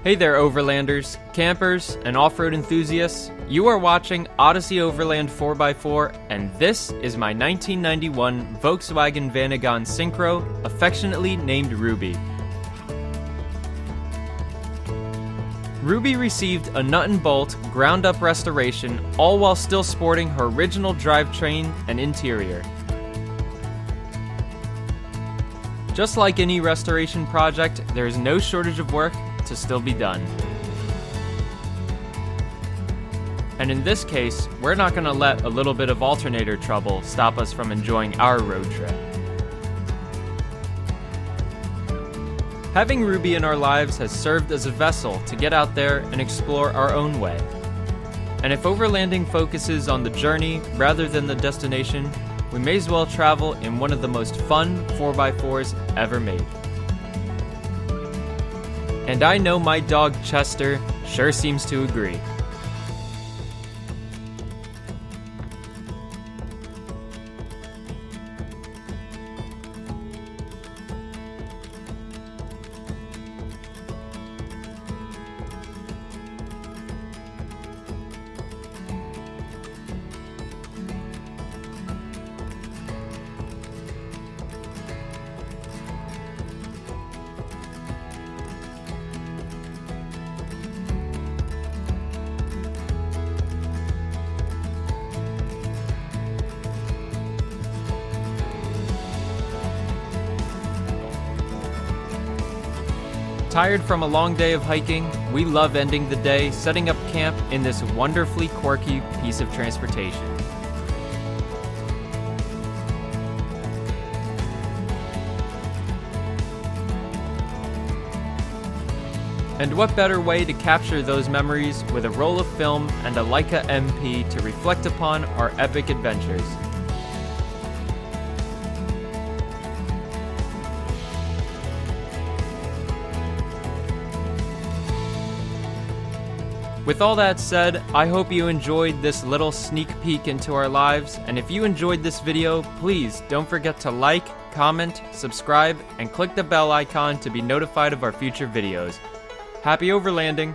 Hey there Overlanders, campers, and off-road enthusiasts. You are watching Odyssey Overland 4x4, and this is my 1991 Volkswagen Vanagon Syncro, affectionately named Ruby. Ruby received a nut and bolt, ground-up restoration, all while still sporting her original drivetrain and interior. Just like any restoration project, there is no shortage of work to still be done. And in this case, we're not going to let a little bit of alternator trouble stop us from enjoying our road trip. Having Ruby in our lives has served as a vessel to get out there and explore our own way. And if overlanding focuses on the journey rather than the destination, we may as well travel in one of the most fun 4x4s ever made. And I know my dog Chester sure seems to agree. Tired from a long day of hiking, we love ending the day setting up camp in this wonderfully quirky piece of transportation. And what better way to capture those memories with a roll of film and a Leica MP to reflect upon our epic adventures. With all that said, I hope you enjoyed this little sneak peek into our lives, and if you enjoyed this video, please don't forget to like, comment, subscribe, and click the bell icon to be notified of our future videos. Happy overlanding!